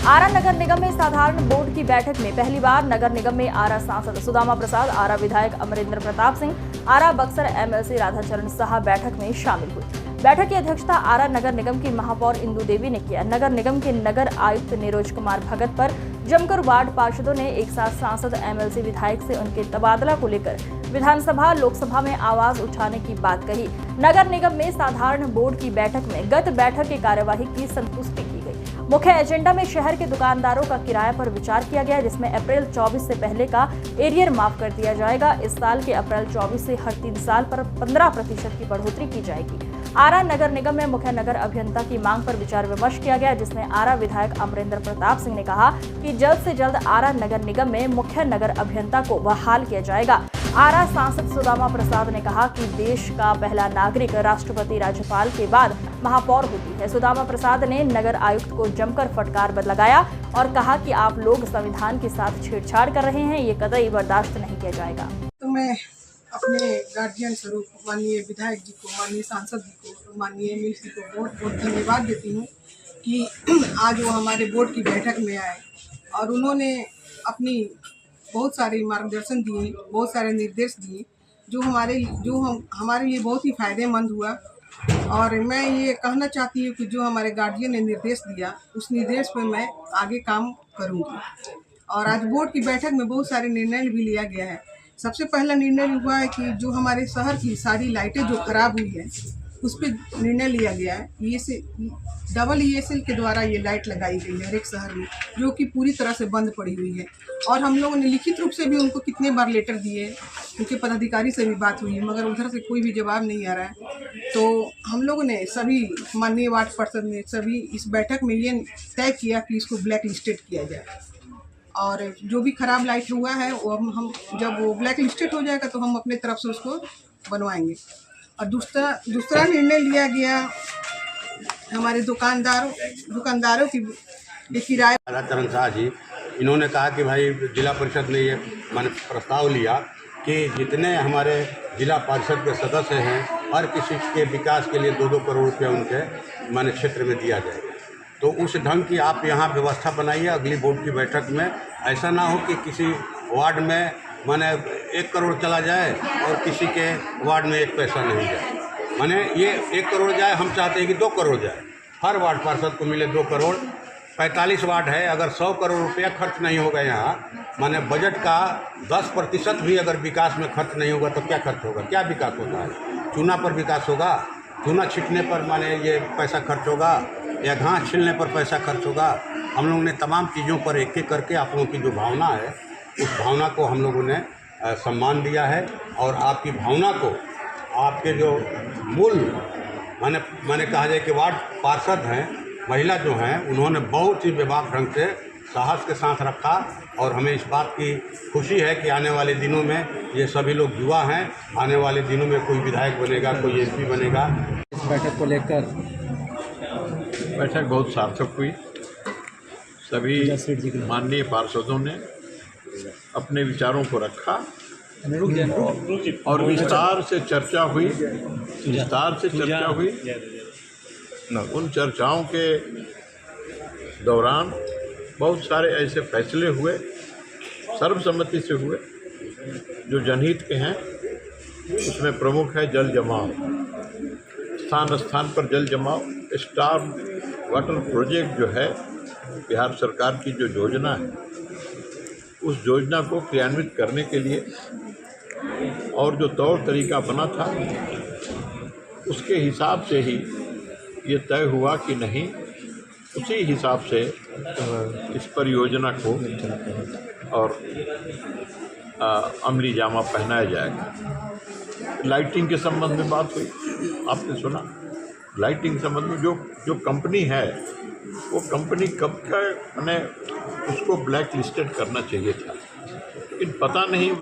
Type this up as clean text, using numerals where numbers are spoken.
आरा नगर निगम में साधारण बोर्ड की बैठक में पहली बार नगर निगम में आरा सांसद सुदामा प्रसाद, आरा विधायक अमरेंद्र प्रताप सिंह, आरा बक्सर एमएलसी राधाचरण साहा बैठक में शामिल हुए। बैठक की अध्यक्षता आरा नगर निगम की महापौर इंदू देवी ने किया। नगर निगम के नगर आयुक्त नीरज कुमार भगत पर जमकर वार्ड पार्षदों ने एक साथ सांसद, एमएलसी, विधायक से उनके तबादला को लेकर विधानसभा लोकसभा में आवाज उठाने की बात कही। नगर निगम में साधारण बोर्ड की बैठक में गत बैठक की कार्यवाही की संतुष्टि की गई। मुख्य एजेंडा में शहर के दुकानदारों का किराया पर विचार किया गया, जिसमें अप्रैल 24 से पहले का एरियर माफ कर दिया जाएगा। इस साल के अप्रैल 24 से हर 3 साल पर 15% की बढ़ोतरी की जाएगी। आरा नगर निगम में मुख्य नगर अभियंता की मांग पर विचार विमर्श किया गया, जिसमें आरा विधायक अमरेंद्र प्रताप सिंह ने कहा कि जल्द से जल्द आरा नगर निगम में मुख्य नगर अभियंता को बहाल किया जाएगा। आरा सांसद सुदामा प्रसाद ने कहा कि देश का पहला नागरिक राष्ट्रपति राज्यपाल के बाद महापौर होती है। सुदामा प्रसाद ने नगर आयुक्त को जमकर फटकार लगाया और कहा कि आप लोग संविधान के साथ छेड़छाड़ कर रहे हैं, ये कतई बर्दाश्त नहीं किया जाएगा। तो मैं अपने गार्जियन स्वरूप माननीय विधायक जी को, माननीय सांसद जी को, माननीय एमएलसी को बहुत बहुत धन्यवाद देती हूँ कि आज वो हमारे बोर्ड की बैठक में आए और उन्होंने अपनी बहुत सारे मार्गदर्शन दिए, बहुत सारे निर्देश दिए जो हमारे लिए बहुत ही फायदेमंद हुआ। और मैं ये कहना चाहती हूँ कि जो हमारे गार्जियन ने निर्देश दिया उस निर्देश पर मैं आगे काम करूँगी। और आज बोर्ड की बैठक में बहुत सारे निर्णय भी लिया गया है। सबसे पहला निर्णय हुआ है कि जो हमारे शहर की सारी लाइटें जो खराब हुई है उस पर निर्णय लिया गया है। डबल ESL के द्वारा ये लाइट लगाई गई है हर एक शहर में, जो कि पूरी तरह से बंद पड़ी हुई है। और हम लोगों ने लिखित रूप से भी उनको कितने बार लेटर दिए, उनके पदाधिकारी से भी बात हुई है, मगर उधर से कोई भी जवाब नहीं आ रहा है। तो हम लोगों ने सभी माननीय वार्ड पार्षद ने सभी इस बैठक में ये तय किया कि इसको ब्लैक लिस्टेड किया जाए और जो भी खराब लाइट हुआ है वो हम जब वो ब्लैक लिस्टेड हो जाएगा तो हम अपने तरफ से उसको बनवाएंगे। और दूसरा निर्णय लिया गया हमारे दुकानदारों की किराए। राधाचरण साहा जी इन्होंने कहा कि भाई जिला परिषद ने ये प्रस्ताव लिया कि जितने हमारे जिला परिषद के सदस्य हैं हर किसी के विकास के लिए 2-2 करोड़ रुपया उनके क्षेत्र में दिया जाएगा। तो उस ढंग की आप यहाँ व्यवस्था बनाइए अगली बोर्ड की बैठक में। ऐसा ना हो कि किसी वार्ड में 1 करोड़ चला जाए और किसी के वार्ड में 1 पैसा नहीं जाए। ये 1 करोड़ जाए, हम चाहते हैं कि 2 करोड़ जाए, हर वार्ड पार्षद को मिले 2 करोड़। 45 वार्ड है, अगर 100 करोड़ रुपया खर्च नहीं होगा यहाँ, बजट का 10% भी अगर विकास में खर्च नहीं होगा तो क्या खर्च होगा, क्या विकास होता है? चूना पर विकास होगा, चूना छींटने पर ये पैसा खर्च होगा या घास छीलने पर पैसा खर्च होगा। हम लोगों ने तमाम चीज़ों पर एक एक करके आप लोगों की जो भावना है उस भावना को हम लोगों ने सम्मान दिया है। और आपकी भावना को आपके जो मूल माने कहा जाए कि वार्ड पार्षद हैं, महिला जो हैं, उन्होंने बहुत ही बेबाक ढंग से साहस के साथ रखा। और हमें इस बात की खुशी है कि आने वाले दिनों में ये सभी लोग युवा हैं, आने वाले दिनों में कोई विधायक बनेगा, कोई MP बनेगा। इस बैठक को लेकर बैठक बहुत सार्थक हुई। सभी माननीय पार्षदों ने अपने विचारों को रखा और विस्तार से चर्चा हुई। उन चर्चाओं के दौरान बहुत सारे ऐसे फैसले हुए, सर्वसम्मति से हुए, जो जनहित के हैं। उसमें प्रमुख है जल जमाव, स्थान स्थान पर जल जमाव। स्टार वाटर प्रोजेक्ट जो है बिहार सरकार की जो योजना है, उस योजना को क्रियान्वित करने के लिए और जो तौर तरीका बना था उसके हिसाब से ही ये तय हुआ कि नहीं, उसी हिसाब से इस परियोजना को और अमली जामा पहनाया जाएगा। लाइटिंग के संबंध में बात हुई, आपने सुना। लाइटिंग के संबंध में जो कंपनी है वो कंपनी कब का उसको ब्लैक लिस्टेड करना चाहिए था, लेकिन पता नहीं